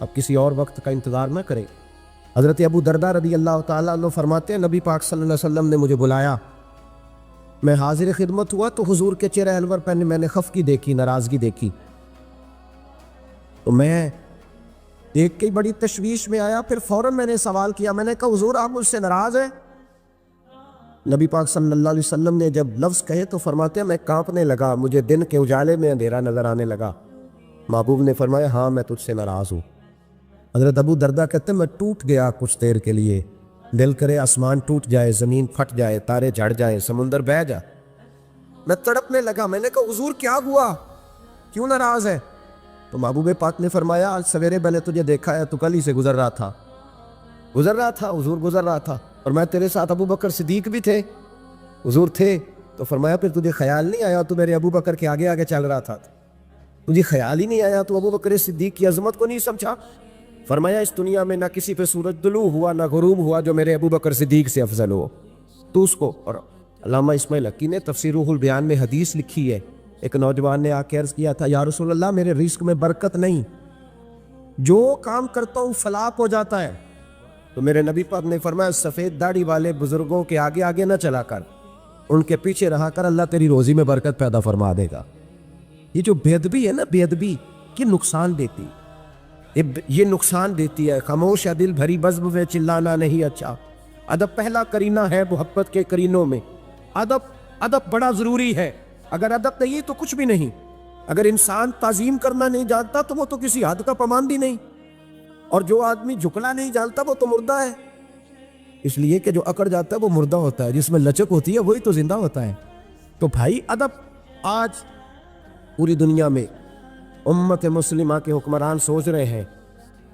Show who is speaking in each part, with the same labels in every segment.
Speaker 1: اب کسی اور وقت کا انتظار نہ کریں۔ حضرت ابو درداء رضی اللہ تعالیٰ عنہ فرماتے ہیں نبی پاک صلی اللہ علیہ وسلم نے مجھے بلایا، میں حاضر خدمت ہوا تو حضور کے چہرہ انور پہ میں نے خفگی دیکھی، ناراضگی دیکھی، تو میں دیکھ کے بڑی تشویش میں آیا۔ پھر فوراً میں نے سوال کیا، میں نے کہا حضور آپ مجھ سے ناراض ہیں؟ نبی پاک صلی اللہ علیہ وسلم نے جب لفظ کہے تو فرماتے ہیں میں کانپنے لگا، مجھے دن کے اجالے میں اندھیرا نظر آنے لگا۔ محبوب نے فرمایا ہاں میں تجھ سے ناراض ہوں۔ حضرت ابو درداء کہتے ہیں میں ٹوٹ گیا کچھ دیر کے لیے، دل کرے آسمان ٹوٹ جائے، زمین پھٹ جائے، تارے جھڑ جائیں، سمندر بہہ جائے۔ میں تڑپنے لگا، میں نے کہا حضور کیا ہوا، کیوں ناراض ہے؟ تو محبوب پاک نے فرمایا آج سویرے میں نے تجھے دیکھا ہے تو کل ہی سے گزر رہا تھا حضور، گزر رہا تھا، اور میں تیرے ساتھ ابو بکر صدیق بھی تھے، حضور تھے۔ تو فرمایا پھر تجھے خیال نہیں آیا تو میرے ابو بکر کے آگے آگے چل رہا تھا، تجھے خیال ہی نہیں آیا تو ابو بکر صدیق کی عظمت کو نہیں سمجھا؟ فرمایا اس دنیا میں نہ کسی پہ سورج طلوع ہوا نہ غروب ہوا جو میرے ابو بکر صدیق سے افضل ہو، تو اس کو۔ اور علامہ اسماعیل حقی نے تفسیر روح البیان میں حدیث لکھی ہے، ایک نوجوان نے آ کے عرض کیا تھا یا رسول اللہ میرے رزق میں برکت نہیں، جو کام کرتا ہوں فلاح ہو جاتا ہے، تو میرے نبی پاک نے فرمایا سفید داڑھی والے بزرگوں کے آگے آگے نہ چلا کر، ان کے پیچھے رہا کر، اللہ تیری روزی میں برکت پیدا فرما دے گا۔ یہ جو بے ادبی ہے نا، بے ادبی یہ نقصان دیتی، یہ نقصان دیتی ہے۔ خاموش ہے دل بھری بزم میں چلانا نہیں اچھا، ادب پہلا کرینہ ہے محبت کے کرینوں میں۔ ادب بڑا ضروری ہے، اگر ادب نہیں تو کچھ بھی نہیں۔ اگر انسان تعظیم کرنا نہیں جانتا تو وہ تو کسی حد کا پابند ہی نہیں، اور جو آدمی جھکنا نہیں جانتا وہ تو مردہ ہے، اس لیے کہ جو اکڑ جاتا ہے وہ مردہ ہوتا ہے، جس میں لچک ہوتی ہے وہی تو زندہ ہوتا ہے۔ تو بھائی ادب، آج پوری دنیا میں امت مسلمہ کے حکمران سوچ رہے ہیں،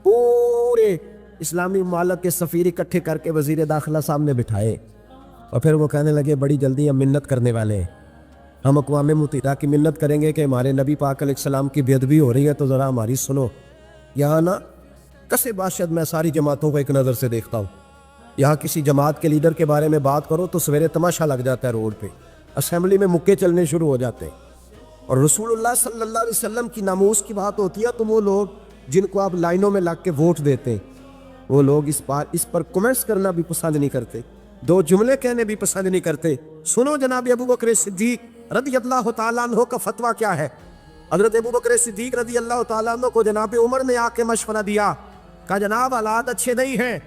Speaker 1: پورے اسلامی ممالک کے سفیر اکٹھے کر کے وزیر داخلہ سامنے بٹھائے، اور پھر وہ کہنے لگے بڑی جلدی ہم منت کرنے والے ہیں، ہم اقوام متحدہ کی منت کریں گے کہ ہمارے نبی پاک علیہ السلام کی بے ادبی ہو رہی ہے تو ذرا ہماری سنو۔ یہاں نا کسے باشد میں ساری جماعتوں کو ایک نظر سے دیکھتا ہوں، یہاں کسی جماعت کے لیڈر کے بارے میں بات کرو تو سویرے تماشا لگ جاتا ہے، روڈ پہ اسمبلی میں مکے چلنے شروع ہو جاتے ہیں، اور رسول اللہ صلی اللہ علیہ وسلم کی ناموس کی بات ہوتی ہے تو وہ لوگ جن کو آپ لائنوں میں لگ کے ووٹ دیتے ہیں وہ لوگ اس پر کمنٹس کرنا بھی پسند نہیں کرتے، دو جملے کہنے بھی پسند نہیں کرتے۔ سنو جناب ابو بکر صدیق رضی اللہ تعالیٰ عنہ کا فتویٰ کیا ہے۔ حضرت ابو بکر صدیق رضی اللہ تعالیٰ عنہ کو جناب عمر نے آ کے مشورہ دیا، کہا جناب حالات اچھے نہیں ہیں،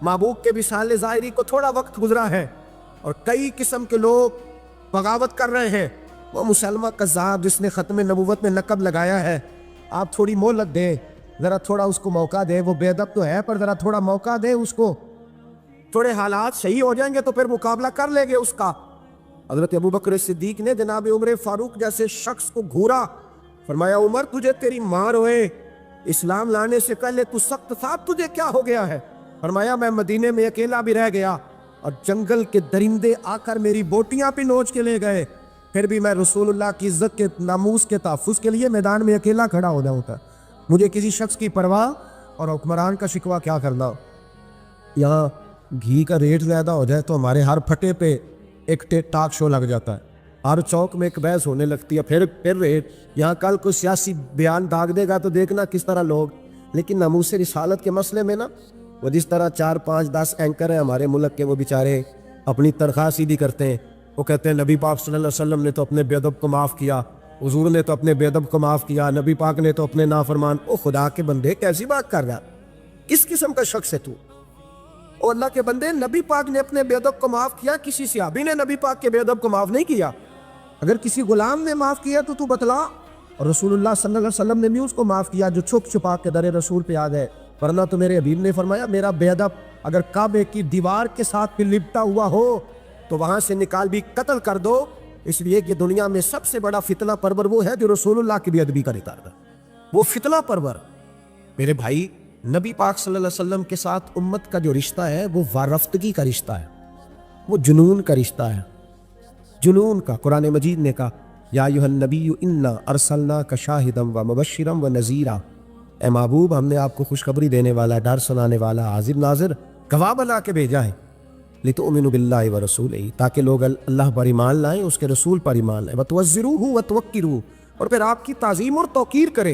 Speaker 1: محبوب کے وصال ظاہری کو تھوڑا وقت گزرا ہے اور کئی قسم کے لوگ بغاوت کر رہے ہیں، وہ مسلمہ کذاب جس نے ختم نبوت میں لقب لگایا ہے، آپ تھوڑی مہلت دیں، ذرا تھوڑا اس کو موقع دیں، وہ بے ادب تو ہے پر ذرا تھوڑا موقع دیں اس کو، تھوڑے حالات صحیح ہو جائیں گے تو پھر مقابلہ کر لیں گے اس کا۔ حضرت ابو بکر صدیق نے جناب عمر فاروق جیسے شخص کو گھورا، فرمایا عمر تجھے تیری ماں روئے، اسلام لانے سے پہلے تو سخت تھا، تجھے کیا ہو گیا ہے؟ فرمایا میں مدینے میں اکیلا بھی رہ گیا اور جنگل کے درندے آ کر میری بوٹیاں بھی نوچ کے لے گئے، پھر بھی میں رسول اللہ کی عزت کے ناموس کے تحفظ کے لیے میدان میں اکیلا کھڑا ہو جاؤں گا، مجھے کسی شخص کی پرواہ اور حکمران کا شکوہ کیا کرنا۔ یہاں گھی کا ریٹ زیادہ ہو جائے تو ہمارے ہر پھٹے پہ ایک ٹاک شو لگ جاتا ہے، ہر چوک میں ایک بحث ہونے لگتی ہے، پھر ریٹ۔ یہاں کل کوئی سیاسی بیان داغ دے گا تو دیکھنا کس طرح لوگ، لیکن ناموس رسالت کے مسئلے میں نا وہ جس طرح 4 5 10 اینکر ہیں ہمارے ملک کے، وہ بیچارے اپنی تنخواہ سیدھی کرتے ہیں، وہ کہتے ہیں نبی پاک صلی اللہ علیہ وسلم نے تو اپنے بے ادب کو معاف کیا، حضور نے تو اپنے بے ادب کو معاف کیا، نبی پاک نے تو اپنے نافرمان۔ او خدا کے بندے کیسی بات کر رہا، کس قسم کا شخص ہے تو؟ او اللہ کے بندے، نبی پاک نے اپنے بے ادب کو معاف کیا، کسی صحابی نے نبی پاک کے بے ادب کو معاف نہیں کیا۔ اگر کسی غلام نے معاف کیا تو بتلا، اور رسول اللہ صلی اللہ علیہ وسلم نے بھی اس کو معاف کیا جو چھپ چھپا کے در رسول پہ آ گئے، ورنہ تو میرے حبیب نے فرمایا میرا بے ادب اگر کعبے کی دیوار کے ساتھ بھی لپٹا ہوا ہو تو وہاں سے نکال بھی قتل کر دو، اس لیے کہ دنیا میں سب سے بڑا فتنہ پرور وہ ہے جو رسول اللہ کی بے ادبی کا نکالتا، وہ فتنہ پرور۔ میرے بھائی نبی پاک صلی اللہ علیہ وسلم کے ساتھ امت کا جو رشتہ ہے وہ وارفتگی کا رشتہ ہے، وہ جنون کا رشتہ ہے، جنون کا۔ قرآن مجید نے کہا یا ایھا النبی انا ارسلناک شاہدا ومبشرا ونذیرا، اے محبوب ہم نے آپ کو خوشخبری دینے والا، ڈر سنانے والا، حاضر ناظر، گواہ بنا کے بھیجا ہے، لتؤمنوا باللہ ورسولہ، تاکہ لوگ اللہ پر ایمان لائیں، اس کے رسول پر ایمان لائیں، وتوزروہ وتوقروہ، اور پھر آپ کی تعظیم اور توقیر کریں،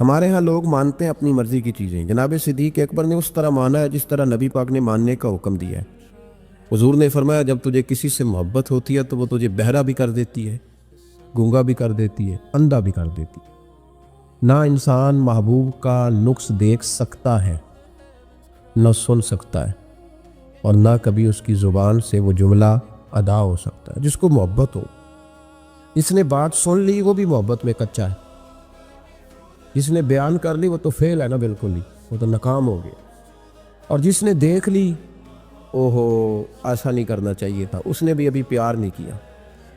Speaker 1: ہمارے ہاں لوگ مانتے ہیں اپنی مرضی کی چیزیں، جناب صدیق اکبر نے اس طرح مانا ہے جس طرح نبی پاک نے ماننے کا حکم دیا ہے۔ حضور نے فرمایا جب تجھے کسی سے محبت ہوتی ہے تو وہ تجھے بہرا بھی کر دیتی ہے، گونگا بھی کر دیتی ہے، اندھا بھی کر دیتی ہے۔ نہ انسان محبوب کا نقص دیکھ سکتا ہے، نہ سن سکتا ہے، اور نہ کبھی اس کی زبان سے وہ جملہ ادا ہو سکتا ہے۔ جس کو محبت ہو، جس نے بات سن لی وہ بھی محبت میں کچا ہے، جس نے بیان کر لی وہ تو فیل ہے نا، بالکل ہی وہ تو ناکام ہو گیا، اور جس نے دیکھ لی اوہو ایسا نہیں کرنا چاہیے تھا، اس نے بھی ابھی پیار نہیں کیا۔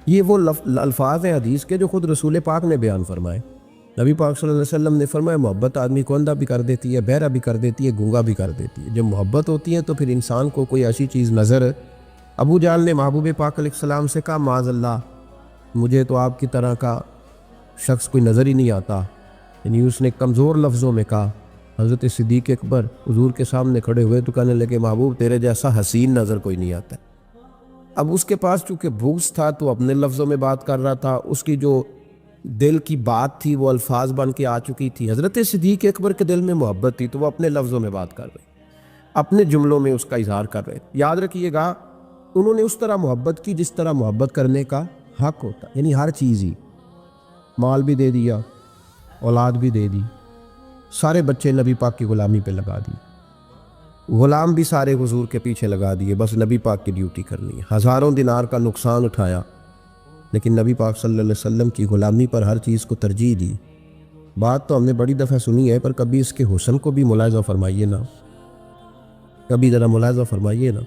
Speaker 1: یہ وہ الفاظ ہیں حدیث کے جو خود رسول پاک نے بیان فرمائے۔ نبی پاک صلی اللہ علیہ وسلم نے فرمایا محبت آدمی کو اندھا بھی کر دیتی ہے، بہرا بھی کر دیتی ہے، گونگا بھی کر دیتی ہے۔ جب محبت ہوتی ہے تو پھر انسان کو کوئی ایسی چیز نظر، ابو جہل نے محبوب پاک علیہ السلام سے کہا معاذ اللہ مجھے تو آپ کی طرح کا شخص کوئی نظر ہی نہیں آتا، یعنی اس نے کمزور لفظوں میں کہا۔ حضرت صدیق اکبر حضور کے سامنے کھڑے ہوئے تو کہنے لگے محبوب تیرے جیسا حسین نظر کوئی نہیں آتا۔ اب اس کے پاس چونکہ بغض تھا تو اپنے لفظوں میں بات کر رہا تھا، اس کی جو دل کی بات تھی وہ الفاظ بن کے آ چکی تھی۔ حضرت صدیق اکبر کے دل میں محبت تھی تو وہ اپنے لفظوں میں بات کر رہے، اپنے جملوں میں اس کا اظہار کر رہے۔ یاد رکھیے گا انہوں نے اس طرح محبت کی جس طرح محبت کرنے کا حق ہوتا، یعنی ہر چیز ہی، مال بھی دے دیا، اولاد بھی دے دی، سارے بچے نبی پاک کی غلامی پہ لگا دی، غلام بھی سارے حضور کے پیچھے لگا دیے، بس نبی پاک کی ڈیوٹی کرنی ہے۔ ہزاروں دینار کا نقصان اٹھایا لیکن نبی پاک صلی اللہ علیہ وسلم کی غلامی پر ہر چیز کو ترجیح دی۔ بات تو ہم نے بڑی دفعہ سنی ہے پر کبھی اس کے حسن کو بھی ملاحظہ فرمائیے نا، کبھی ذرا ملاحظہ فرمائیے نا۔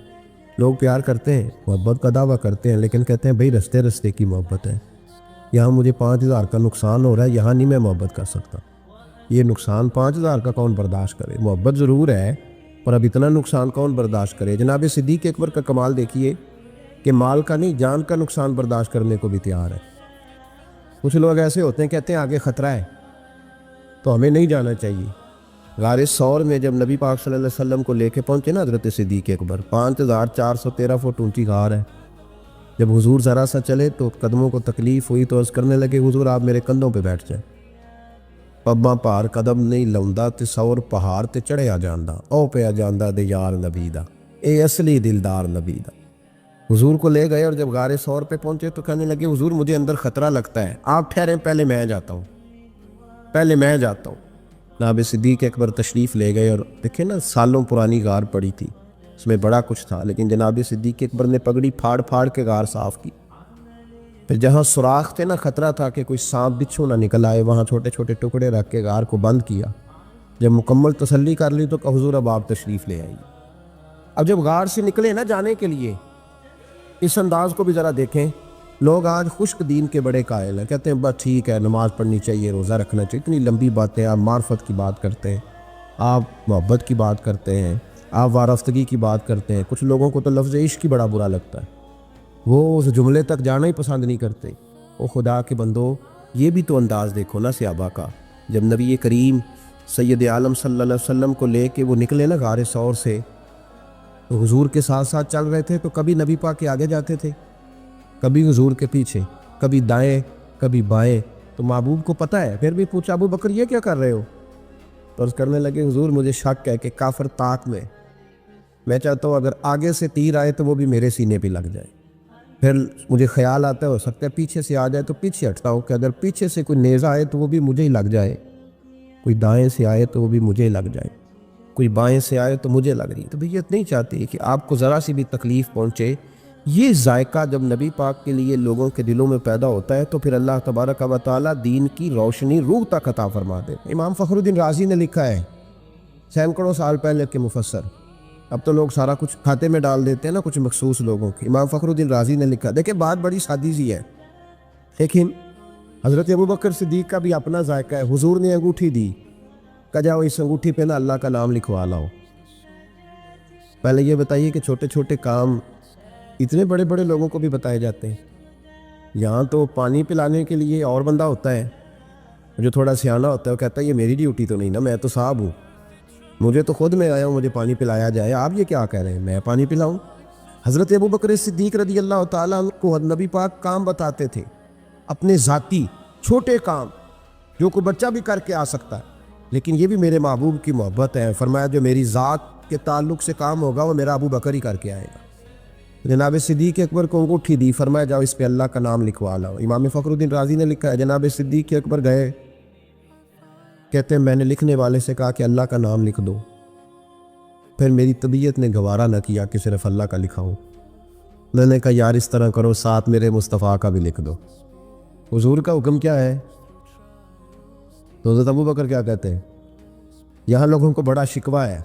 Speaker 1: لوگ پیار کرتے ہیں، محبت کا دعویٰ کرتے ہیں، لیکن کہتے ہیں بھئی رستے رستے کی محبت ہے، یہاں مجھے 5,000 کا نقصان ہو رہا ہے، یہاں نہیں میں محبت کر سکتا۔ یہ نقصان 5,000 کا کون برداشت کرے؟ محبت ضرور ہے پر اب اتنا نقصان کون برداشت کرے؟ جناب صدیق اکبر کا کمال دیکھیے کہ مال کا نہیں جان کا نقصان برداشت کرنے کو بھی تیار ہے۔ کچھ لوگ ایسے ہوتے ہیں کہتے ہیں آگے خطرہ ہے تو ہمیں نہیں جانا چاہیے۔ غار ثور میں جب نبی پاک صلی اللہ علیہ وسلم کو لے کے پہنچے نا حضرت صدیق اکبر، 5,413 فٹ اونچی غار ہے، جب حضور ذرا سا چلے تو قدموں کو تکلیف ہوئی تو عرض کرنے لگے حضور آپ میرے کندھوں پہ بیٹھ جائیں۔ پباں پار قدم نہیں لاؤندا تے سور پہاڑ تے چڑھیا جاندا، او پیا جاندا دے یار نبی دا، اے اصلی دلدار نبی دا۔ حضور کو لے گئے اور جب غار ثور پہ پہنچے تو کہنے لگے حضور مجھے اندر خطرہ لگتا ہے، آپ ٹھہریں پہلے میں جاتا ہوں، پہلے میں جاتا ہوں۔ جناب صدیق اکبر تشریف لے گئے اور دیکھیں نا سالوں پرانی غار پڑی تھی، اس میں بڑا کچھ تھا، لیکن جناب صدیق اکبر نے پگڑی پھاڑ پھاڑ کے غار صاف کی۔ پھر جہاں سوراخ تھے نا، خطرہ تھا کہ کوئی سانپ بچھو نہ نکل آئے، وہاں چھوٹے چھوٹے ٹکڑے رکھ کے غار کو بند کیا۔ جب مکمل تسلی کر لی تو کہ حضور اب آپ تشریف لے آئیے۔ اب جب غار سے نکلے نا جانے کے لیے، اس انداز کو بھی ذرا دیکھیں۔ لوگ آج خشک دین کے بڑے قائل ہیں، کہتے ہیں بس ٹھیک ہے نماز پڑھنی چاہیے، روزہ رکھنا چاہیے، اتنی لمبی باتیں، آپ معرفت کی بات کرتے ہیں، آپ محبت کی بات کرتے ہیں، آپ وارفتگی کی بات کرتے ہیں۔ کچھ لوگوں کو تو لفظ عشق ہی بڑا برا لگتا ہے، وہ اس جملے تک جانا ہی پسند نہیں کرتے۔ او خدا کے بندو، یہ بھی تو انداز دیکھو نا صحابہ کا، جب نبی کریم سید عالم صلی اللہ علیہ وسلم کو لے کے وہ نکلے نا غار ثور سے، تو حضور کے ساتھ ساتھ چل رہے تھے، تو کبھی نبی پاک کے آگے جاتے تھے، کبھی حضور کے پیچھے، کبھی دائیں کبھی بائیں۔ تو محبوب کو پتہ ہے، پھر بھی پوچھا ابو بکر یہ کیا کر رہے ہو؟ تو عرض کرنے لگے حضور مجھے شک ہے کہ کافر طاق میں چاہتا ہوں اگر آگے سے تیر آئے تو وہ بھی میرے سینے پہ لگ جائے۔ پھر مجھے خیال آتا ہے ہو سکتا ہے پیچھے سے آ جائے تو پیچھے ہٹتا ہوں کہ اگر پیچھے سے کوئی نیزہ آئے تو وہ بھی مجھے ہی لگ جائے، کوئی دائیں سے آئے تو وہ بھی مجھے ہی لگ جائے، کوئی بائیں سے آئے تو مجھے لگ رہی ہے۔ تو بھیت نہیں چاہتی کہ آپ کو ذرا سی بھی تکلیف پہنچے۔ یہ ذائقہ جب نبی پاک کے لیے لوگوں کے دلوں میں پیدا ہوتا ہے تو پھر اللہ تبارک و تعالیٰ دین کی روشنی روح تک عطا فرما دے۔ امام فخر الدین رازی نے لکھا ہے، سینکڑوں سال پہلے کے مفسر، اب تو لوگ سارا کچھ کھاتے میں ڈال دیتے ہیں نا کچھ مخصوص لوگوں کی۔ امام فخر الدین رازی نے لکھا، دیکھیں بات بڑی سادی سی ہے لیکن حضرت ابوبکر صدیق کا بھی اپنا ذائقہ ہے۔ حضور نے انگوٹھی دی، کہا جاؤ اس انگوٹھی پہ نا اللہ کا نام لکھوا لاؤ۔ پہلے یہ بتائیے کہ چھوٹے چھوٹے کام اتنے بڑے بڑے لوگوں کو بھی بتائے جاتے ہیں۔ یہاں تو پانی پلانے کے لیے اور بندہ ہوتا ہے جو تھوڑا سیانا ہوتا ہے، وہ کہتا ہے یہ میری ڈیوٹی تو نہیں نا، میں تو صاحب ہوں، مجھے تو خود میں آیا ہوں مجھے پانی پلایا جائے، آپ یہ کیا کہہ رہے ہیں میں پانی پلاؤں؟ حضرت ابوبکر صدیق رضی اللہ تعالیٰ عنہ کو نبی پاک کام بتاتے تھے، اپنے ذاتی چھوٹے کام جو کوئی بچہ بھی کر کے آ سکتا ہے، لیکن یہ بھی میرے محبوب کی محبت ہے. فرمایا جو میری ذات کے تعلق سے کام ہوگا وہ میرا ابو بکر ہی کر کے آئے گا. جناب صدیق اکبر کو انگوٹھی دی, فرمایا جاؤ اس پہ اللہ کا نام لکھوا لاؤ. امام فخر الدین رازی نے لکھا ہے جناب صدیق اکبر گئے, کہتے ہیں میں نے لکھنے والے سے کہا کہ اللہ کا نام لکھ دو, پھر میری طبیعت نے گوارا نہ کیا کہ صرف اللہ کا لکھا ہو. میں نے کہا یار اس طرح کرو ساتھ میرے مصطفیٰ کا بھی لکھ دو. حضور کا حکم کیا ہے؟ تو حضرت ابو بکر کیا کہتے ہیں؟ یہاں لوگوں کو بڑا شکوہ ہے,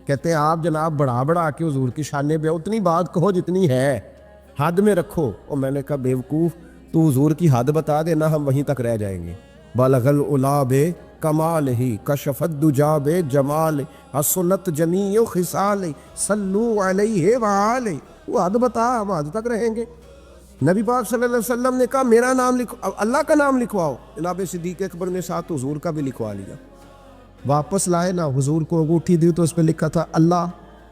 Speaker 1: کہتے ہیں آپ جناب بڑھا کے حضور کی شانے پہ اتنی بات کہو جتنی ہے, حد میں رکھو. اور میں نے کہا بیوقوف, تو حضور کی حد بتا دینا ہم وہیں تک رہ جائیں گے. بالغ العلا بے کمال ہی کشف الدجا بے جمال حسنت جمیع خصال صلو علیہ وآلہ. وہ حد بتا, ہم حد تک رہیں گے. نبی پاک صلی اللہ علیہ وسلم نے کہا میرا نام لکھو, اللہ کا نام لکھواؤ. جناب صدیق اکبر نے ساتھ حضور کا بھی لکھوا لیا. واپس لائے نا, حضور کو انگوٹھی دی تو اس پہ لکھا تھا اللہ,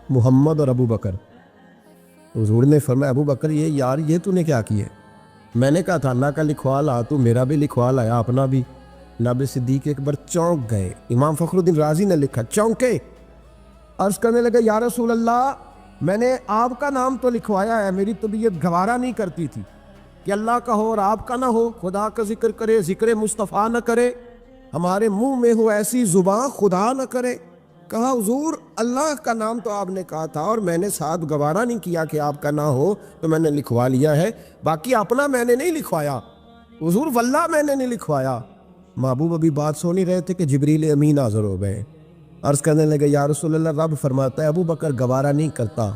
Speaker 1: محمد اور ابو بکر. حضور نے فرمایا ابو بکر یہ یار یہ تو نے کیا کیا ہے؟ میں نے کہا تھا اللہ کا لکھوا لا, تو میرا بھی لکھوا لایا اپنا بھی. جناب صدیق اکبر چونک گئے. امام فخر الدین رازی نے لکھا چونکے, عرض کرنے لگے یا رسول اللہ میں نے آپ کا نام تو لکھوایا ہے, میری طبیعت گوارا نہیں کرتی تھی کہ اللہ کا ہو اور آپ کا نہ ہو, خدا کا ذکر کرے, ذکر مصطفیٰ نہ کرے, ہمارے منہ میں ہو ایسی زبان خدا نہ کرے. کہا حضور اللہ کا نام تو آپ نے کہا تھا اور میں نے ساتھ گوارا نہیں کیا کہ آپ کا نہ ہو, تو میں نے لکھوا لیا ہے, باقی اپنا میں نے نہیں لکھوایا. حضور واللہ میں نے نہیں لکھوایا. محبوب ابھی بات سو نہیں رہے تھے کہ جبریل امین حاضر ہو گئے. عرض کرنے لگے یا رسول اللہ, رب فرماتا ہے ابو بکر گوارا نہیں کرتا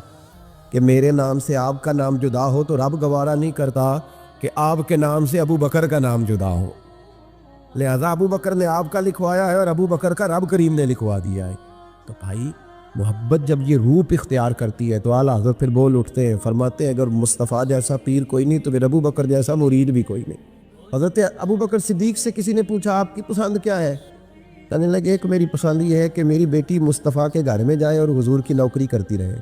Speaker 1: کہ میرے نام سے آپ کا نام جدا ہو, تو رب گوارا نہیں کرتا کہ آپ کے نام سے ابو بکر کا نام جدا ہو. لہذا ابو بکر نے آپ کا لکھوایا ہے اور ابو بکر کا رب کریم نے لکھوا دیا ہے. تو بھائی محبت جب یہ روپ اختیار کرتی ہے تو اعلیٰ حضرت پھر بول اٹھتے ہیں, فرماتے ہیں اگر مصطفیٰ جیسا پیر کوئی نہیں تو پھر ابو بکر جیسا مرید بھی کوئی نہیں. حضرت ابو بکر صدیق سے کسی نے پوچھا آپ کی پسند کیا ہے؟ کہنے لگے ایک میری پسند یہ ہے کہ میری بیٹی مصطفیٰ کے گھر میں جائے اور حضور کی نوکری کرتی رہے.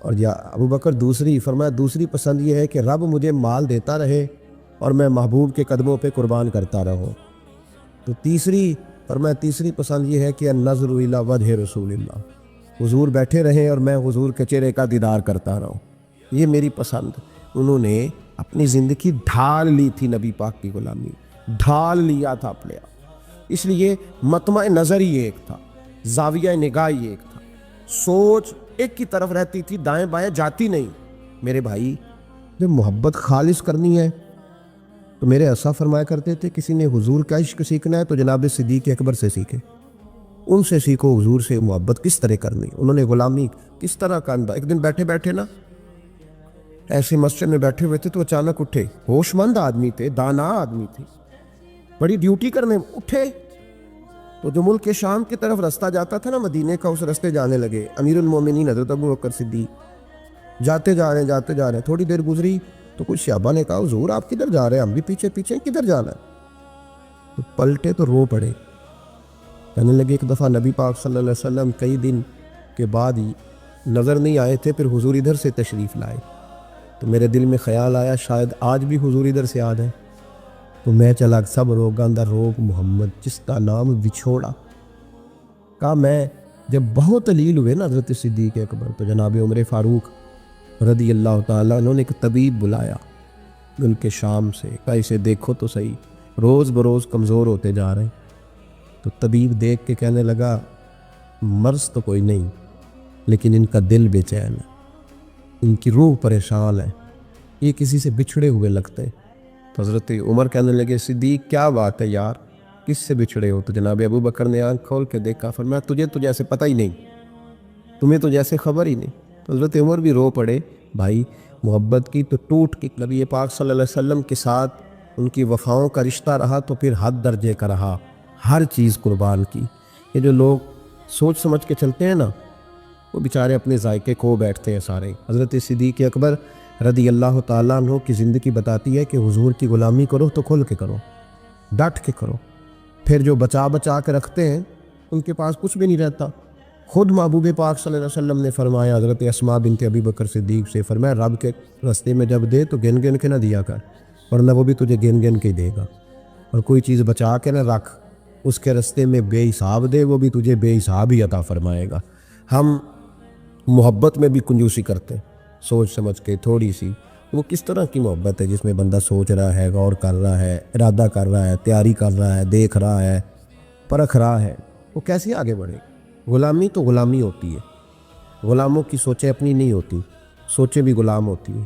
Speaker 1: اور یا ابو بکر دوسری, فرمایا دوسری پسند یہ ہے کہ رب مجھے مال دیتا رہے اور میں محبوب کے قدموں پہ قربان کرتا رہوں. تو تیسری, فرمایا تیسری پسند یہ ہے کہ النظر الی وجہ رسول اللہ, حضور بیٹھے رہیں اور میں حضور کے چہرے کا دیدار کرتا رہوں, یہ میری پسند. انہوں نے اپنی زندگی ڈھال لی تھی نبی پاک کی غلامی, ڈھال لیا تھا اپنے آپ. اس لیے مطمع نظر ہی ایک تھا, زاویہ نگاہ ہی ایک تھا, سوچ ایک کی طرف رہتی تھی, دائیں بائیں جاتی نہیں. میرے بھائی جب محبت خالص کرنی ہے تو میرے ایسا فرمایا کرتے تھے کسی نے حضور کا عشق سیکھنا ہے تو جناب صدیق اکبر سے سیکھے, ان سے سیکھو حضور سے محبت کس طرح کرنی, انہوں نے غلامی کس طرح کرنا. ایک دن بیٹھے نا ایسی مسجد میں بیٹھے ہوئے تھے تو اچانک اٹھے, ہوش مند آدمی تھے, دانا آدمی تھے, بڑی ڈیوٹی کرنے اٹھے. تو جو ملک شام کی طرف رستہ جاتا تھا نا مدینے کا, اس رستے جانے لگے. امیر المومنین حضرت ابو بکر صدیق جاتے جا رہے ہیں. تھوڑی دیر گزری تو کچھ صحابہ نے کہا حضور آپ کدھر جا رہے ہیں؟ ہم بھی پیچھے کدھر جانا ہے؟ تو پلٹے تو رو پڑے. کہنے لگے ایک دفعہ نبی پاک صلی اللہ علیہ وسلم کئی دن کے بعد ہی نظر نہیں آئے تھے, پھر حضور ادھر سے تشریف لائے تو میرے دل میں خیال آیا شاید آج بھی حضور ادھر سے آ جائیں. تو میں چلا سب روگاں دا روگ محمد جس کا نام بچھوڑا. کہا میں جب بہت علیل ہوئے نا حضرت صدیق اکبر, تو جناب عمر فاروق رضی اللہ تعالیٰ انہوں نے ایک طبیب بلایا ملک شام سے. کہا اسے دیکھو تو صحیح, روز بروز کمزور ہوتے جا رہے ہیں. تو طبیب دیکھ کے کہنے لگا مرض تو کوئی نہیں, لیکن ان کا دل بے چین ہے, ان کی روح پریشان ہے, یہ کسی سے بچھڑے ہوئے لگتے ہیں. تو حضرت عمر کہنے لگے صدیق کیا بات ہے یار, کس سے بچھڑے ہو؟ تو جناب ابو بکر نے آنکھ کھول کے دیکھا, فرمایا تجھے تو جیسے پتہ ہی نہیں, تمہیں تو جیسے خبر ہی نہیں. تو حضرت عمر بھی رو پڑے. بھائی محبت کی تو ٹوٹ کی نبی پاک صلی اللہ علیہ وسلم کے ساتھ ان کی وفاؤں کا رشتہ رہا تو پھر حد درجے کا رہا, ہر چیز قربان کی. یہ جو لوگ سوچ سمجھ کے چلتے ہیں نا وہ بیچارے اپنے ذائقے کھو بیٹھتے ہیں سارے. حضرت صدیق اکبر رضی اللہ تعالیٰ عنہ کی زندگی بتاتی ہے کہ حضور کی غلامی کرو تو کھل کے کرو, ڈٹ کے کرو. پھر جو بچا کے رکھتے ہیں ان کے پاس کچھ بھی نہیں رہتا. خود محبوب پاک صلی اللہ علیہ وسلم نے فرمایا حضرت اسماء بنت ابی بکر صدیق سے, فرمایا رب کے رستے میں جب دے تو گن گن کے نہ دیا کر, ورنہ وہ بھی تجھے گن گن کے دے گا, اور کوئی چیز بچا کے نہ رکھ اس کے رستے میں بے حساب دے، وہ بھی تجھے بے حساب ہی عطا فرمائے گا۔ ہم محبت میں بھی کنجوسی کرتے ہیں، سوچ سمجھ کے تھوڑی سی۔ وہ کس طرح کی محبت ہے جس میں بندہ سوچ رہا ہے، غور کر رہا ہے، ارادہ کر رہا ہے، تیاری کر رہا ہے، دیکھ رہا ہے، پرکھ رہا ہے، وہ کیسے آگے بڑھے؟ غلامی تو غلامی ہوتی ہے، غلاموں کی سوچیں اپنی نہیں ہوتی، سوچیں بھی غلام ہوتی ہیں۔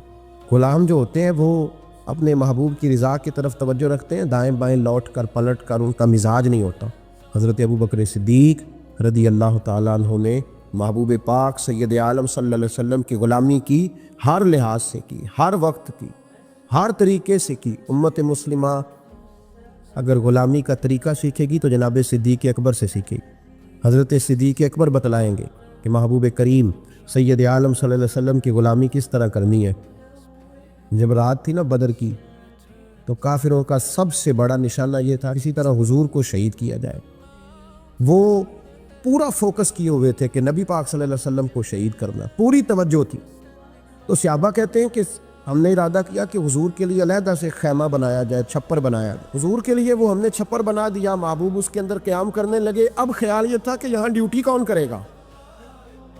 Speaker 1: غلام جو ہوتے ہیں وہ اپنے محبوب کی رضا کی طرف توجہ رکھتے ہیں، دائیں بائیں لوٹ کر پلٹ کر ان کا مزاج نہیں ہوتا۔ حضرت ابوبکر صدیق رضی اللہ تعالیٰ عنہ نے محبوب پاک سید عالم صلی اللہ علیہ وسلم کی غلامی کی، ہر لحاظ سے کی، ہر وقت کی، ہر طریقے سے کی۔ امت مسلمہ اگر غلامی کا طریقہ سیکھے گی تو جناب صدیق اکبر سے سیکھے گی۔ حضرت صدیق اکبر بتلائیں گے کہ محبوب کریم سید عالم صلی اللہ علیہ وسلم کی غلامی کس طرح کرنی ہے۔ جب رات تھی نا بدر کی، تو کافروں کا سب سے بڑا نشانہ یہ تھا کسی طرح حضور کو شہید کیا جائے۔ وہ پورا فوکس کیے ہوئے تھے کہ نبی پاک صلی اللہ علیہ وسلم کو شہید کرنا، پوری توجہ تھی۔ تو صحابہ کہتے ہیں کہ ہم نے ارادہ کیا کہ حضور کے لیے علیحدہ سے خیمہ بنایا جائے، چھپر بنایا جائے۔ حضور کے لیے وہ ہم نے چھپر بنا دیا، محبوب اس کے اندر قیام کرنے لگے۔ اب خیال یہ تھا کہ یہاں ڈیوٹی کون کرے گا،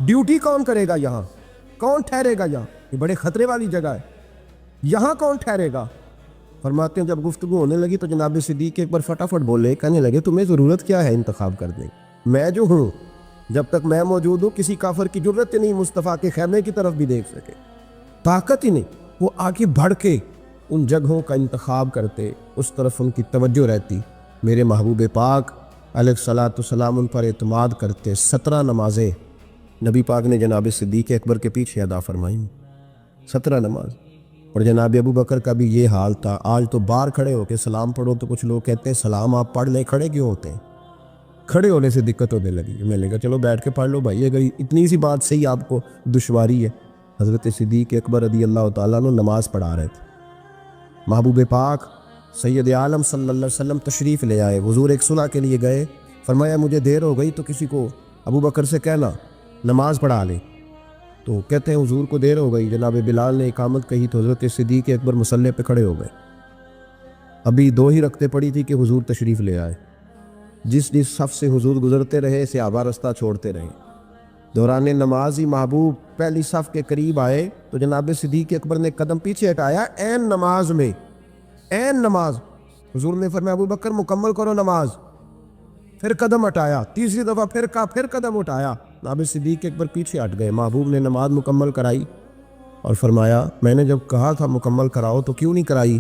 Speaker 1: ڈیوٹی کون کرے گا، یہاں کون ٹھہرے گا، یہاں یہ بڑے خطرے والی جگہ ہے، یہاں کون ٹھہرے گا۔ فرماتے ہیں جب گفتگو ہونے لگی تو جناب صدیق ایک بار فٹافٹ بولے، کہنے لگے تمہیں ضرورت کیا ہے انتخاب کرنے، میں جو ہوں، جب تک میں موجود ہوں کسی کافر کی جرت ہی نہیں مصطفیٰ کے خیمے کی طرف بھی دیکھ سکے، طاقت ہی نہیں۔ وہ آگے بڑھ کے ان جگہوں کا انتخاب کرتے، اس طرف ان کی توجہ رہتی۔ میرے محبوب پاک علیہ الصلاۃ والسلام ان پر اعتماد کرتے۔ 17 نمازیں نبی پاک نے جناب صدیق اکبر کے پیچھے ادا فرمائیں، 17 نماز۔ اور جناب ابو بکر کا بھی یہ حال تھا۔ آج تو باہر کھڑے ہو کے سلام پڑھو تو کچھ لوگ کہتے ہیں سلام آپ پڑھ لیں، کھڑے کیوں ہوتے ہیں؟ کھڑے ہونے سے دقت ہونے لگی۔ میں نے کہا چلو بیٹھ کے پڑھ لو بھائی، اگر اتنی سی بات صحیح آپ کو دشواری ہے۔ حضرت صدیق اکبر رضی اللہ تعالیٰ عنہ نماز پڑھا رہے تھے۔ محبوب پاک سید عالم صلی اللہ علیہ وسلم تشریف لے آئے۔ حضور ایک صلح کے لیے گئے، فرمایا مجھے دیر ہو گئی تو کسی کو ابو بکر سے کہنا نماز پڑھا لے۔ تو کہتے ہیں حضور کو دیر ہو گئی، جناب بلال نے اقامت کہی تو حضرت صدیق اکبر مصلی پہ کھڑے ہو گئے۔ ابھی 2 ہی رکعتیں پڑی تھی کہ حضور تشریف لے آئے۔ جس صف سے حضور گزرتے رہے صحابہ رستہ چھوڑتے رہے۔ دوران نماز ہی محبوب پہلی صف کے قریب آئے تو جناب صدیق اکبر نے قدم پیچھے ہٹایا، عین نماز میں، عین نماز۔ حضور نے فرمایا ابو بکر مکمل کرو نماز۔ پھر قدم ہٹایا، تیسری دفعہ پھر کہا، پھر قدم ہٹایا۔ جناب صدیق اکبر پیچھے ہٹ گئے۔ محبوب نے نماز مکمل کرائی اور فرمایا میں نے جب کہا تھا مکمل کراؤ تو کیوں نہیں کرائی؟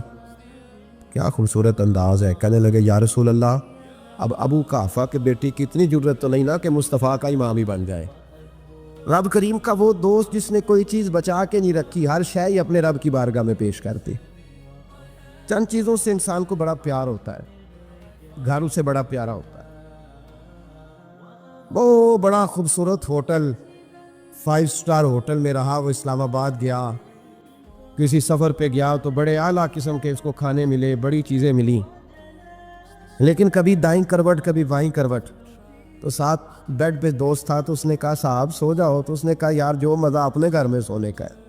Speaker 1: کیا خوبصورت انداز ہے۔ کہنے لگے یا رسول اللہ، اب ابو قحافہ کے بیٹی کی اتنی جرت تو نہیں نا کہ مصطفیٰ کا امام ہی بن جائے۔ رب کریم کا وہ دوست جس نے کوئی چیز بچا کے نہیں رکھی، ہر شے ہی اپنے رب کی بارگاہ میں پیش کرتے۔ چند چیزوں سے انسان کو بڑا پیار ہوتا ہے، گھر اسے بڑا پیارا ہوتا ہے۔ وہ بڑا خوبصورت ہوٹل، 5 سٹار ہوٹل میں رہا، وہ اسلام آباد گیا، کسی سفر پہ گیا تو بڑے اعلیٰ قسم کے اس کو کھانے ملے، بڑی چیزیں ملی، لیکن کبھی دائیں کروٹ کبھی بائیں کروٹ۔ تو ساتھ بیڈ پہ دوست تھا تو اس نے کہا صاحب سو جاؤ، تو اس نے کہا یار جو مزہ اپنے گھر میں سونے کا ہے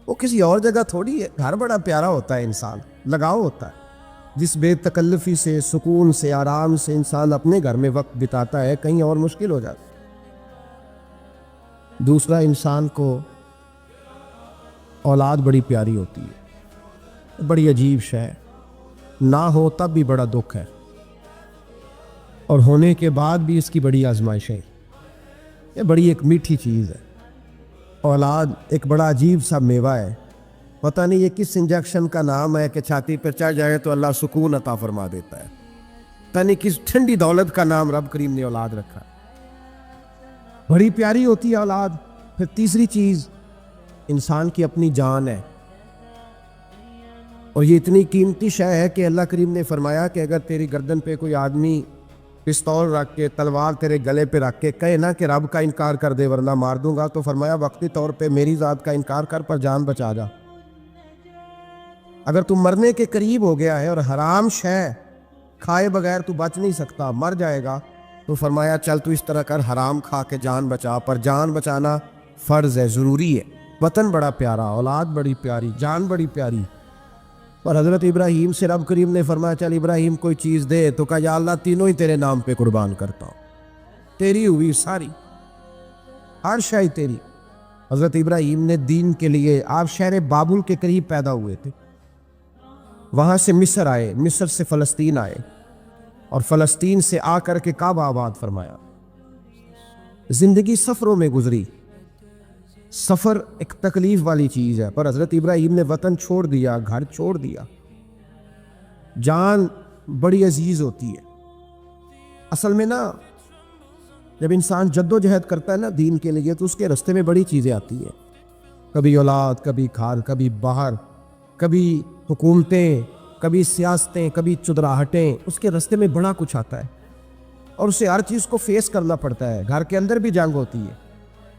Speaker 1: وہ کسی اور جگہ تھوڑی ہے۔ گھر بڑا پیارا ہوتا ہے، انسان لگاؤ ہوتا ہے، جس بے تکلفی سے، سکون سے، آرام سے انسان اپنے گھر میں وقت بتاتا ہے، کہیں اور مشکل ہو جاتا ہے۔ دوسرا، انسان کو اولاد بڑی پیاری ہوتی ہے، بڑی عجیب شے، نہ ہو تب بھی بڑا دکھ ہے، اور ہونے کے بعد بھی اس کی بڑی آزمائشیں۔ یہ بڑی ایک میٹھی چیز ہے۔ اولاد ایک بڑا عجیب سا میوہ ہے، پتہ نہیں یہ کس انجیکشن کا نام ہے کہ چھاتی پر چڑھ جائے تو اللہ سکون عطا فرما دیتا ہے، پتہ نہیں کس ٹھنڈی دولت کا نام رب کریم نے اولاد رکھا ہے، بڑی پیاری ہوتی ہے اولاد۔ پھر تیسری چیز انسان کی اپنی جان ہے، اور یہ اتنی قیمتی شے ہے کہ اللہ کریم نے فرمایا کہ اگر تیری گردن پہ کوئی آدمی پستول رکھ کے، تلوار تیرے گلے پہ رکھ کے کہے نا کہ رب کا انکار کر دے ورنہ مار دوں گا، تو فرمایا وقتی طور پہ میری ذات کا انکار کر پر جان بچا جا۔ اگر تم مرنے کے قریب ہو گیا ہے اور حرام شے کھائے بغیر تو بچ نہیں سکتا، مر جائے گا، تو فرمایا چل تو اس طرح کر حرام کھا کے جان بچا، پر جان بچانا فرض ہے، ضروری ہے۔ وطن بڑا پیارا، اولاد بڑی پیاری، جان بڑی پیاری، اور حضرت ابراہیم سے رب کریم نے فرمایا چل ابراہیم کوئی چیز دے، تو کہا یا اللہ تینوں ہی تیرے نام پہ قربان کرتا ہوں، تیری ہوئی ساری، ہر شے تیری۔ حضرت ابراہیم نے دین کے لیے، آپ شہر بابل کے قریب پیدا ہوئے تھے، وہاں سے مصر آئے، مصر سے فلسطین آئے، اور فلسطین سے آ کر کے کعبہ آباد فرمایا۔ زندگی سفروں میں گزری، سفر ایک تکلیف والی چیز ہے، پر حضرت ابراہیم نے وطن چھوڑ دیا، گھر چھوڑ دیا۔ جان بڑی عزیز ہوتی ہے اصل میں نا، جب انسان جد و جہد کرتا ہے نا دین کے لیے، تو اس کے راستے میں بڑی چیزیں آتی ہیں، کبھی اولاد، کبھی گھر، کبھی باہر، کبھی حکومتیں، کبھی سیاستیں، کبھی چدراہٹیں، اس کے راستے میں بڑا کچھ آتا ہے، اور اسے ہر چیز کو فیس کرنا پڑتا ہے۔ گھر کے اندر بھی جنگ ہوتی ہے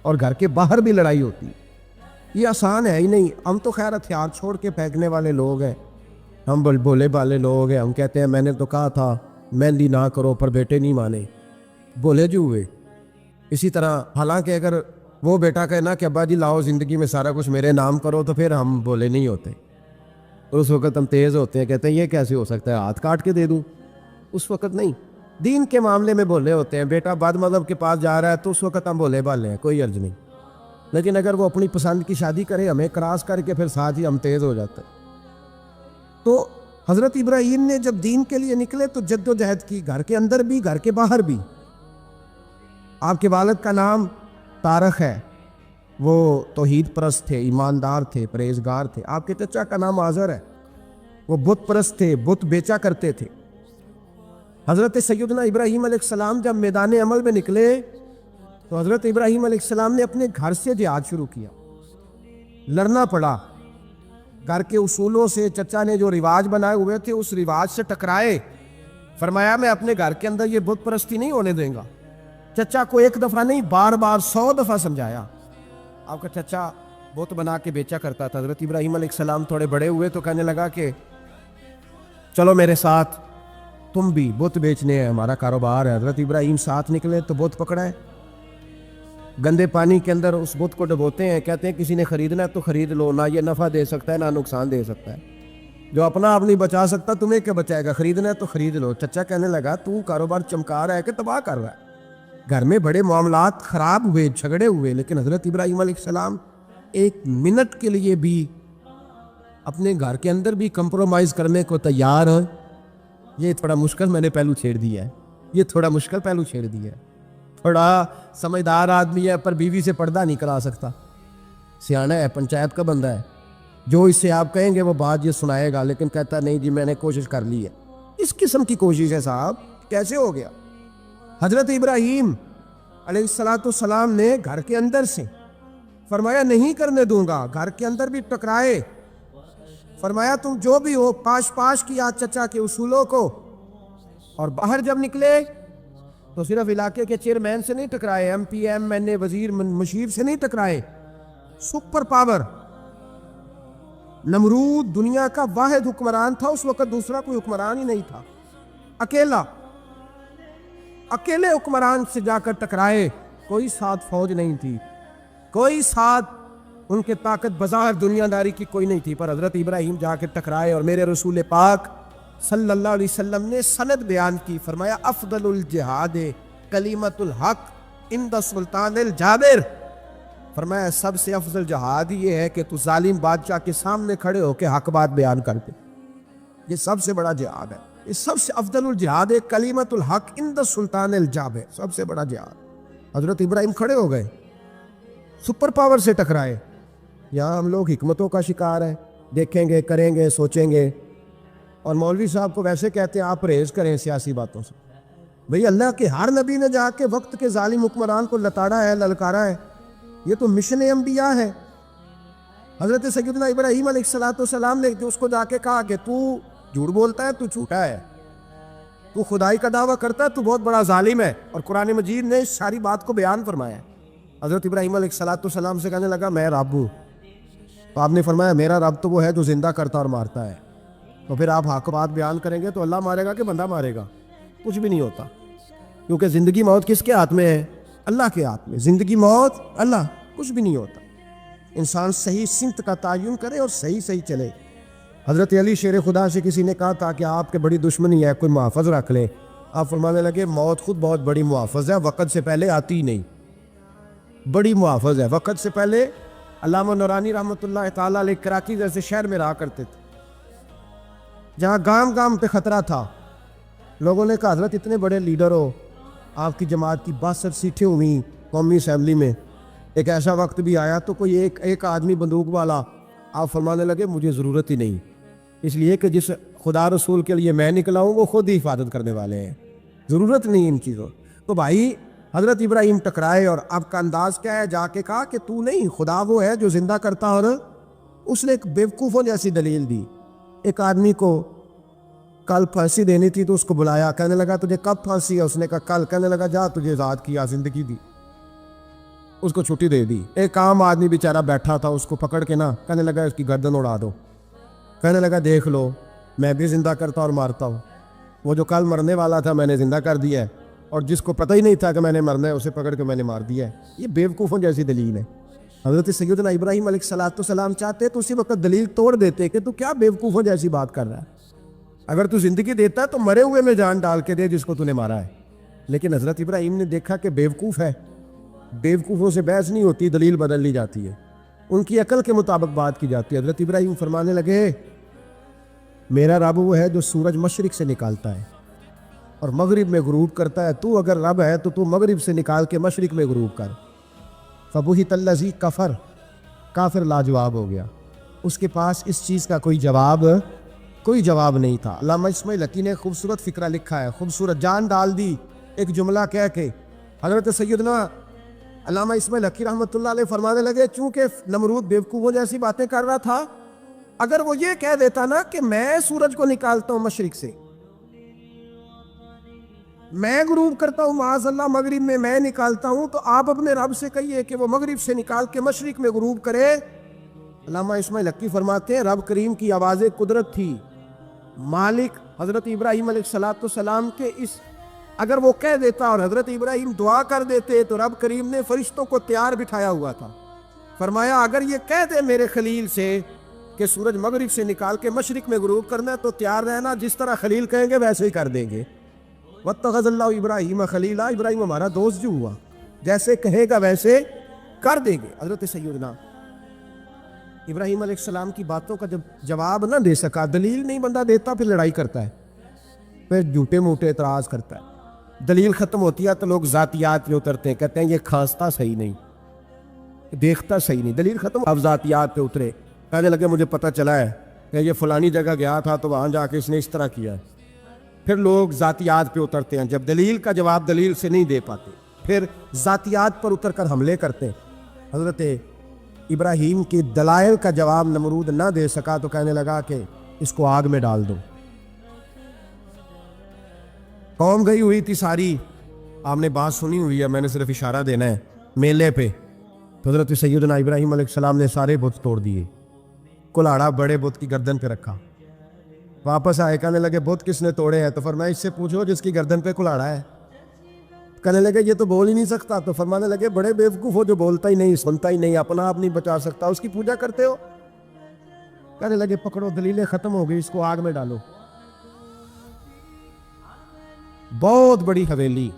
Speaker 1: اور گھر کے باہر بھی لڑائی ہوتی ہے، یہ آسان ہے ہی نہیں۔ ہم تو خیر ہتھیار چھوڑ کے پھینکنے والے لوگ ہیں، ہم بولے بالے لوگ ہیں، ہم کہتے ہیں میں نے تو کہا تھا مہندی نہ کرو، پر بیٹے نہیں مانے، بولے جو ہوئے۔ اسی طرح حالانکہ اگر وہ بیٹا کہے نا کہ ابا جی لاؤ زندگی میں سارا کچھ میرے نام کرو، تو پھر ہم بولے نہیں ہوتے، اس وقت ہم تیز ہوتے ہیں، کہتے ہیں یہ کیسے ہو سکتا ہے، ہاتھ کاٹ کے دے دوں، اس وقت نہیں۔ دین کے معاملے میں بولے ہوتے ہیں، بیٹا بد مذہب کے پاس جا رہا ہے تو اس وقت ہم بولے بالے ہیں، کوئی عرض نہیں، لیکن اگر وہ اپنی پسند کی شادی کرے ہمیں کراس کر کے، پھر ساتھ ہی ہم تیز ہو جاتے ہیں۔ تو حضرت ابراہیم نے جب دین کے لیے نکلے تو جد و جہد کی، گھر کے اندر بھی گھر کے باہر بھی۔ آپ کے والد کا نام طارق ہے، وہ توحید پرست تھے، ایماندار تھے، پرہیزگار تھے۔ آپ کے چچا کا نام آذر ہے، وہ بت پرست تھے، بت بیچا کرتے تھے۔ حضرت سیدنا ابراہیم علیہ السلام جب میدان عمل میں نکلے تو حضرت ابراہیم علیہ السلام نے اپنے گھر سے جہاد شروع کیا، لڑنا پڑا گھر کے اصولوں سے۔ چچا نے جو رواج بنائے ہوئے تھے اس رواج سے ٹکرائے، فرمایا میں اپنے گھر کے اندر یہ بت پرستی نہیں ہونے دیں گا۔ چچا کو ایک دفعہ نہیں، بار بار 100 دفعہ سمجھایا۔ آپ کا چچا بت بنا کے بیچا کرتا تھا۔ حضرت ابراہیم علیہ السلام تھوڑے بڑے ہوئے تو کہنے لگا کہ چلو میرے ساتھ، تم بھی بت بیچنے ہیں، ہمارا کاروبار ہے۔ حضرت ابراہیم ساتھ نکلے تو بت پکڑا ہے، گندے پانی کے اندر اس بت کو ڈبوتے ہیں، کہتے ہیں کسی نے خریدنا ہے تو خرید لو، نہ یہ نفع دے سکتا ہے نہ نقصان دے سکتا ہے، جو اپنا آپ نہیں بچا سکتا تمہیں کیا بچائے گا، خریدنا ہے تو خرید لو۔ چچا کہنے لگا تو کاروبار چمکا رہا ہے کہ تباہ کر رہا ہے۔ گھر میں بڑے معاملات خراب ہوئے، جھگڑے ہوئے، لیکن حضرت ابراہیم علیہ السلام ایک منٹ کے لیے بھی اپنے گھر کے اندر بھی کمپرومائز کرنے کو تیار ہیں۔ یہ تھوڑا مشکل میں نے پہلو چھیڑ دیا ہے، یہ تھوڑا مشکل پہلو چھیڑ دیا ہے۔ تھوڑا سمجھدار آدمی ہے پر بیوی سے پردہ نہیں کرا سکتا، سیانا ہے، پنچایت کا بندہ ہے، جو اس سے آپ کہیں گے وہ بات یہ سنائے گا، لیکن کہتا نہیں جی میں نے کوشش کر لی ہے۔ اس قسم کی کوشش ہے صاحب، کیسے ہو گیا؟ حضرت ابراہیم علیہ السلام نے گھر کے اندر سے فرمایا نہیں کرنے دوں گا، گھر کے اندر بھی ٹکرائے، فرمایا تم جو بھی ہو پاش کیا چچا کے اصولوں کو، اور باہر جب نکلے تو صرف علاقے کے چیئرمین سے نہیں ٹکرائے، ایم پی ایم این اے وزیر مشیر سے نہیں ٹکرائے، سپر پاور نمرود دنیا کا واحد حکمران تھا اس وقت، دوسرا کوئی حکمران ہی نہیں تھا، اکیلے حکمران سے جا کر ٹکرائے، کوئی ساتھ فوج نہیں تھی، کوئی ساتھ ان کے طاقت بظاہر دنیا داری کی کوئی نہیں تھی، پر حضرت ابراہیم جا کے ٹکرائے۔ اور میرے رسول پاک صلی اللہ علیہ وسلم نے سند بیان کی، فرمایا افضل الجہاد کلمۃ الحق عند سلطان الجابر، فرمایا سب سے افضل جہاد یہ ہے کہ تو ظالم بادشاہ کے سامنے کھڑے ہو کے حق بات بیان کر دے، یہ سب سے بڑا جہاد ہے، یہ سب سے افضل الجہاد ہے کلمۃ الحق عند سلطان الجابر، سب سے بڑا جہاد۔ حضرت ابراہیم کھڑے ہو گئے، سپر پاور سے ٹکرائے۔ یہاں ہم لوگ حکمتوں کا شکار ہیں، دیکھیں گے، کریں گے، سوچیں گے، اور مولوی صاحب کو ویسے کہتے ہیں آپ پرہیز کریں سیاسی باتوں سے۔ بھئی اللہ کے ہر نبی نے جا کے وقت کے ظالم حکمران کو لتاڑا ہے، للکارا ہے، یہ تو مشن انبیاء ہے۔ حضرت سیدنا ابراہیم علیہ السلام نے اس کو جا کے کہا کہ تو جھوٹ بولتا ہے، تو جھوٹا ہے، تو خدائی کا دعویٰ کرتا ہے، تو بہت بڑا ظالم ہے، اور قرآن مجید نے ساری بات کو بیان فرمایا ہے۔ حضرت ابراہیم علیہ السلام سے کہنے لگا میں رب ہوں، تو آپ نے فرمایا میرا رب تو وہ ہے جو زندہ کرتا اور مارتا ہے، تو پھر آپ حق بات بیان کریں گے تو اللہ مارے گا کہ بندہ مارے گا؟ کچھ بھی نہیں ہوتا، کیونکہ زندگی موت کس کے ہاتھ میں ہے؟ اللہ کے ہاتھ میں، زندگی موت اللہ، کچھ بھی نہیں ہوتا۔ انسان صحیح سمت کا تعین کرے اور صحیح چلے۔ حضرت علی شیر خدا سے کسی نے کہا تھا کہ آپ کے بڑی دشمنی ہے، کوئی محافظ رکھ لیں. آپ فرمانے لگے موت خود بہت بڑی محافظ ہے، وقت سے پہلے آتی ہی نہیں. بڑی محافظ ہے، وقت سے پہلے. علامہ نورانی رحمۃ اللہ تعالیٰ علیہ کراچی جیسے شہر میں رہا کرتے تھے جہاں گام گام پہ خطرہ تھا. لوگوں نے کہا حضرت اتنے بڑے لیڈر ہو، آپ کی جماعت کی 62 سیٹیں ہوئیں قومی اسمبلی میں، ایک ایسا وقت بھی آیا تو کوئی ایک آدمی بندوق والا. آپ فرمانے لگے مجھے ضرورت ہی نہیں، اس لیے کہ جس خدا رسول کے لیے میں نکلا ہوں وہ خود ہی حفاظت کرنے والے ہیں، ضرورت نہیں ان چیزوں. تو بھائی حضرت ابراہیم ٹکرائے اور اب کا انداز کیا ہے؟ جا کے کہا کہ تو نہیں، خدا وہ ہے جو زندہ کرتا. اور اس نے ایک بیوقوفوں جیسی دلیل دی. ایک آدمی کو کل پھانسی دینی تھی تو اس کو بلایا، کہنے لگا تجھے کب پھانسی ہے؟ اس نے کہا کل. کہنے لگا جا تجھے آزاد کیا، زندگی دی، اس کو چھٹی دے دی. ایک عام آدمی بیچارہ بیٹھا تھا، اس کو پکڑ کے نا کہنے لگا اس کی گردن اڑا دو. کہنے لگا دیکھ لو میں بھی زندہ کرتا اور مارتا ہوں، وہ جو کل مرنے والا تھا میں نے زندہ کر دیا ہے، اور جس کو پتہ ہی نہیں تھا کہ میں نے مرنا ہے اسے پکڑ کے میں نے مار دیا ہے. یہ بیوقوفوں جیسی دلیل ہے. حضرت سیدنا ابراہیم علیہ السلام چاہتے تو اسی وقت دلیل توڑ دیتے کہ تو کیا بیوقوفوں جیسی بات کر رہا ہے، اگر تو زندگی دیتا ہے تو مرے ہوئے میں جان ڈال کے دے جس کو تو نے مارا ہے. لیکن حضرت ابراہیم نے دیکھا کہ بیوقوف ہے، بیوقوفوں سے بحث نہیں ہوتی، دلیل بدل لی جاتی ہے، ان کی عقل کے مطابق بات کی جاتی ہے. حضرت ابراہیم فرمانے لگے میرا رب وہ ہے جو سورج مشرق سے نکالتا ہے اور مغرب میں غروب کرتا ہے. تو اگر رب ہے تو تو مغرب سے نکال کے مشرق میں غروب کر. فبہت الذی کفر، کافر لاجواب ہو گیا، اس کے پاس اس چیز کا کوئی جواب نہیں تھا. علامہ اسماعیل حقی نے خوبصورت فقرہ لکھا ہے، خوبصورت جان ڈال دی ایک جملہ کہہ کے. حضرت سیدنا علامہ اسماعیل حقی رحمۃ اللہ علیہ فرمانے لگے چونکہ نمرود بیوقوفوں جیسی باتیں کر رہا تھا، اگر وہ یہ کہہ دیتا نا کہ میں سورج کو نکالتا ہوں مشرق سے، میں غروب کرتا ہوں معاذ اللہ مغرب میں نکالتا ہوں، تو آپ اپنے رب سے کہیے کہ وہ مغرب سے نکال کے مشرق میں غروب کرے. علامہ اسماعیل حقی فرماتے ہیں رب کریم کی آواز قدرت تھی، مالک حضرت ابراہیم علیہ السلام کے اس اگر وہ کہہ دیتا اور حضرت ابراہیم دعا کر دیتے تو رب کریم نے فرشتوں کو تیار بٹھایا ہوا تھا. فرمایا اگر یہ کہہ دے میرے خلیل سے کہ سورج مغرب سے نکال کے مشرق میں غروب کرنا ہے تو تیار رہنا، جس طرح خلیل کہیں گے ویسے ہی کر دیں گے. واتخذ اللہ ابراہیم خلیلا، ابراہیم ہمارا دوست جو ہوا، جیسے کہے گا ویسے کر دیں گے. حضرت سیدنا ابراہیم علیہ السلام کی باتوں کا جب جواب نہ دے سکا، دلیل نہیں بندہ دیتا، پھر لڑائی کرتا ہے، پھر جھوٹے موٹے اعتراض کرتا ہے. دلیل ختم ہوتی ہے تو لوگ ذاتیات پہ اترتے ہیں، کہتے ہیں یہ کھانستا صحیح نہیں، دیکھتا صحیح نہیں. دلیل ختم، اب ذاتیات پہ اترے، کہنے لگے مجھے پتہ چلا ہے کہ یہ فلانی جگہ گیا تھا تو وہاں جا کے اس نے اس طرح کیا ہے. پھر لوگ ذاتیات پہ اترتے ہیں، جب دلیل کا جواب دلیل سے نہیں دے پاتے پھر ذاتیات پر اتر کر حملے کرتے ہیں. حضرت ابراہیم کی دلائل کا جواب نمرود نہ دے سکا تو کہنے لگا کہ اس کو آگ میں ڈال دو. قوم گئی ہوئی تھی ساری، آپ نے بات سنی ہوئی ہے، میں نے صرف اشارہ دینا ہے، میلے پہ. تو حضرت سیدنا ابراہیم علیہ السلام نے سارے بت توڑ دیے، کلاڑا بڑے بت کی گردن پہ رکھا. واپس آئے، کہنے لگے بت کس نے توڑے ہیں؟ تو فرمایا اس سے پوچھو جس کی گردن پہ کلاڑا ہے. کہنے لگے یہ تو بول ہی نہیں سکتا. تو فرمانے لگے بڑے بیوقوف ہو جو بولتا ہی نہیں، سنتا ہی نہیں، اپنا آپ نہیں بچا سکتا، اس کی پوجا کرتے ہو. کہنے لگے پکڑو، دلیلیں ختم ہو گئی، اس کو آگ میں ڈالو. بہت بڑی حویلی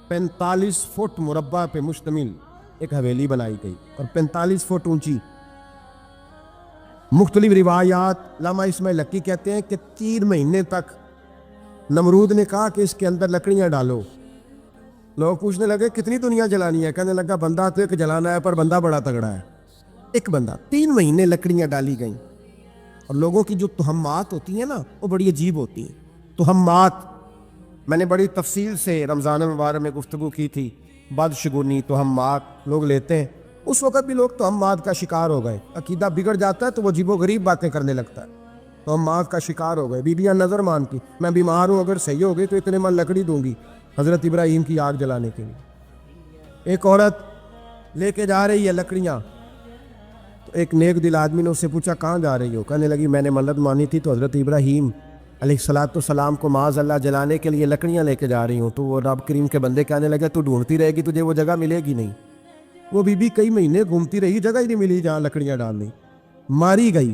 Speaker 1: 45 فٹ مربع پہ مشتمل ایک حویلی بنائی گئی اور 45 فٹ اونچی. مختلف روایات، علامہ اسماعیل حقی کہتے ہیں کہ 3 مہینے تک نمرود نے کہا کہ اس کے اندر لکڑیاں ڈالو. لوگ پوچھنے لگے کتنی دنیا جلانی ہے؟ کہنے لگا بندہ تو ایک جلانا ہے، پر بندہ بڑا تگڑا ہے، ایک بندہ. 3 مہینے لکڑیاں ڈالی گئیں. اور لوگوں کی جو تہمات ہوتی ہیں نا وہ بڑی عجیب ہوتی ہیں. تہمات میں نے بڑی تفصیل سے رمضان المبارک میں گفتگو کی تھی. بدشگونی تہمات لوگ لیتے ہیں، اس وقت بھی لوگ تہمات کا شکار ہو گئے. عقیدہ بگڑ جاتا ہے تو وہ عجیب و غریب باتیں کرنے لگتا ہے. تہمات کا شکار ہو گئے. بیویاں نظر مانتی، میں بیمار ہوں، اگر صحیح ہو گئی تو اتنے من لکڑی دوں گی حضرت ابراہیم کی آگ جلانے کے لیے. ایک عورت لے کے جا رہی ہے لکڑیاں، تو ایک نیک دل آدمی نے اس سے پوچھا کہاں جا رہی ہو؟ کہنے لگی میں نے منت مانی تھی تو حضرت ابراہیم علیہ السلام کو معاذ اللہ جلانے کے لیے لکڑیاں لے کے جا رہی ہوں. تو وہ رب کریم کے بندے کہنے لگے تو ڈھونڈتی رہے گی، تجھے وہ جگہ ملے گی نہیں. وہ بی بی کئی مہینے گھومتی رہی، جگہ ہی نہیں ملی جہاں لکڑیاں ڈالنی. ماری گئی.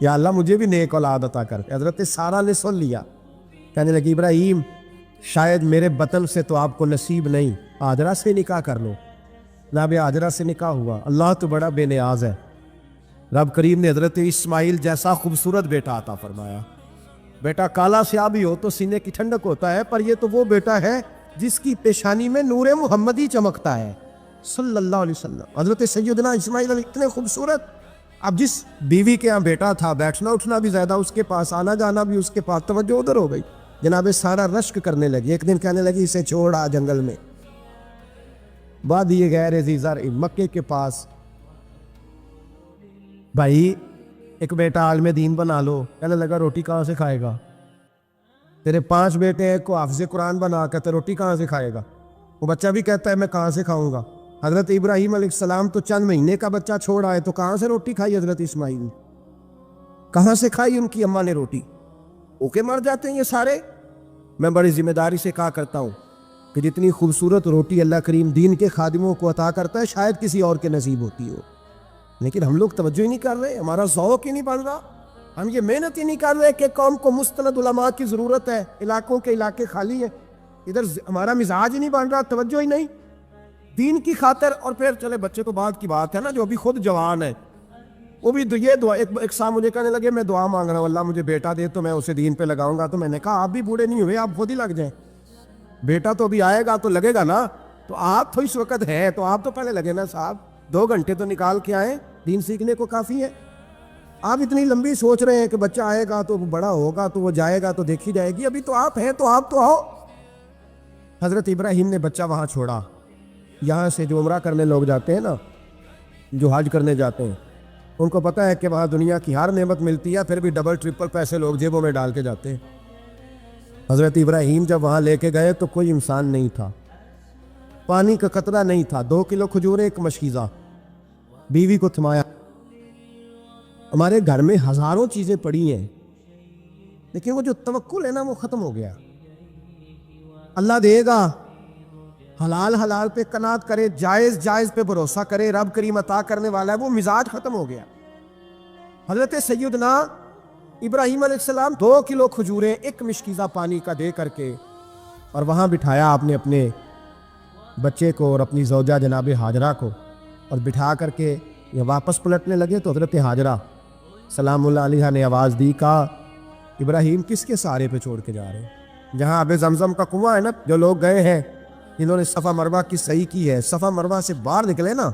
Speaker 1: یا اللہ مجھے بھی نیک اولاد عطا کر۔ حضرت سارہ نے سن لیا، کہنے لگی ابراہیم شاید میرے بطن سے تو آپ کو نصیب نہیں، ہاجرہ سے نکاح کر لو۔ جناب ہاجرہ سے نکاح ہوا۔ اللہ تو بڑا بے نیاز ہے، رب کریم نے حضرت اسماعیل جیسا خوبصورت بیٹا عطا فرمایا۔ بیٹا کالا سیاہ بھی ہو تو سینے کی ٹھنڈک ہوتا ہے، پر یہ تو وہ بیٹا ہے جس کی پیشانی میں نور محمدی چمکتا ہے صلی اللہ علیہ وسلم۔ حضرت سیدنا اسماعیل اتنے خوبصورت، اب جس بیوی کے یہاں بیٹا تھا بیٹھنا اٹھنا بھی زیادہ اس کے پاس، آنا جانا بھی اس کے پاس، توجہ ادھر ہو گئی۔ جناب سارا رشک کرنے لگی، ایک دن کہنے لگی اسے چھوڑ آ جنگل میں، وادی غیر ذی زرع مکے کے پاس، بھائی ایک بیٹا عالم دین بنا لو۔ کہنے لگا روٹی کہاں سے کھائے گا؟ تیرے 5 بیٹے ہیں، کو حافظ قرآن بنا کر روٹی کہاں سے کھائے گا؟ وہ بچہ بھی کہتا ہے میں کہاں سے کھاؤں گا۔ حضرت ابراہیم علیہ السلام تو چند مہینے کا بچہ چھوڑ آئے، تو کہاں سے روٹی کھائی حضرت اسماعیل؟ کہاں سے کھائی ان کی اماں نے روٹی؟ اوکے مر جاتے ہیں یہ سارے۔ میں بڑی ذمہ داری سے کہا کرتا ہوں کہ جتنی خوبصورت روٹی اللہ کریم دین کے خادموں کو عطا کرتا ہے شاید کسی اور کے نصیب ہوتی ہو، لیکن ہم لوگ توجہ ہی نہیں کر رہے، ہمارا ذوق ہی نہیں بن رہا، ہم یہ محنت ہی نہیں کر رہے کہ قوم کو مستند علماء کی ضرورت ہے، علاقوں کے علاقے خالی ہیں، ادھر ہمارا مزاج ہی نہیں بن رہا، توجہ ہی نہیں دین کی خاطر۔ اور پھر چلے بچے تو بعد کی بات ہے نا، جو ابھی خود جوان ہے وہ بھی یہ دعا، ایک صاحب مجھے کہنے لگے میں دعا مانگ رہا ہوں اللہ مجھے بیٹا دے تو میں اسے دین پہ لگاؤں گا، تو میں نے کہا آپ بھی بوڑھے نہیں ہوئے، آپ خود ہی لگ جائیں، بیٹا تو ابھی آئے گا تو لگے گا نا، تو آپ تو اس وقت ہے تو آپ تو پہلے لگے نا صاحب، 2 گھنٹے تو نکال کے آئیں، دین سیکھنے کو کافی ہے۔ آپ اتنی لمبی سوچ رہے ہیں کہ بچہ آئے گا تو بڑا ہوگا تو وہ جائے گا تو دیکھی جائے گی، ابھی تو آپ ہیں تو آپ تو آؤ۔ حضرت ابراہیم نے بچہ وہاں چھوڑا۔ یہاں سے جو عمرہ کرنے لوگ جاتے ہیں نا، جو حج کرنے جاتے ہیں، ان کو پتہ ہے کہ وہاں دنیا کی ہر نعمت ملتی ہے، پھر بھی ڈبل ٹرپل پیسے لوگ جیبوں میں ڈال کے جاتے ہیں۔ حضرت ابراہیم جب وہاں لے کے گئے تو کوئی انسان نہیں تھا، پانی کا قطرہ نہیں تھا، 2 کلو کھجوریں، 1 مشکیزہ، بیوی کو تھمایا۔ ہمارے گھر میں ہزاروں چیزیں پڑی ہیں، لیکن وہ جو توکل ہے نا وہ ختم ہو گیا۔ اللہ دے گا، حلال حلال پہ قناعت کرے، جائز جائز پہ بھروسہ کرے، رب کریم عطا کرنے والا ہے، وہ مزاج ختم ہو گیا۔ حضرت سیدنا ابراہیم علیہ السلام 2 کلو کھجوریں، 1 مشکیزہ پانی کا دے کر کے، اور وہاں بٹھایا آپ نے اپنے بچے کو اور اپنی زوجہ جناب ہاجرہ کو، اور بٹھا کر کے یہ واپس پلٹنے لگے تو حضرت ہاجرہ سلام اللہ علیہ نے آواز دی، کہا ابراہیم کس کے سہارے پہ چھوڑ کے جا رہے ہیں؟ جہاں آب زمزم کا کنواں ہے نا، جو لوگ گئے ہیں جنہوں نے صفا مروہ کی صحیح کی ہے، صفا مروہ سے باہر نکلے نا،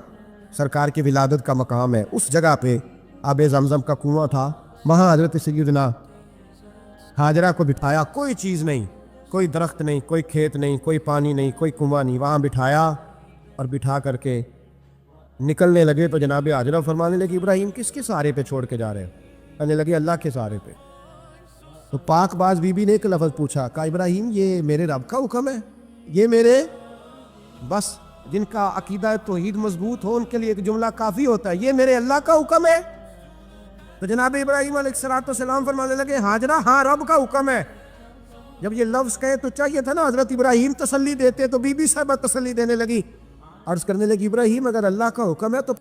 Speaker 1: سرکار کی ولادت کا مقام ہے، اس جگہ پہ آب زمزم کا کنواں تھا، وہاں حضرت سیدنا ہاجرہ کو بٹھایا، کوئی چیز نہیں، کوئی درخت نہیں، کوئی کھیت نہیں، کوئی پانی نہیں، کوئی کنواں نہیں، وہاں بٹھایا اور بٹھا کر کے نکلنے لگے تو جناب ہاجرہ فرمانے لگی ابراہیم کس کے سہارے پہ چھوڑ کے جا رہے ہیں؟ کہنے لگے اللہ کے سہارے پہ۔ تو پاک باز بی بی نے ایک لفظ پوچھا، کہا ابراہیم یہ میرے رب کا حکم ہے، یہ میرے، بس جن کا عقیدہ توحید مضبوط ہو ان کے لیے ایک جملہ کافی ہوتا ہے، یہ میرے اللہ کا حکم ہے۔ تو جناب ابراہیم علیہ السلام فرمانے لگے ہاجرہ ہاں رب کا حکم ہے۔ جب یہ لفظ کہے تو چاہیے تھا نا حضرت ابراہیم تسلی دیتے، تو بی بی صاحبہ تسلی دینے لگی، عرض کرنے لگی ابراہیم اگر اللہ کا حکم ہے تو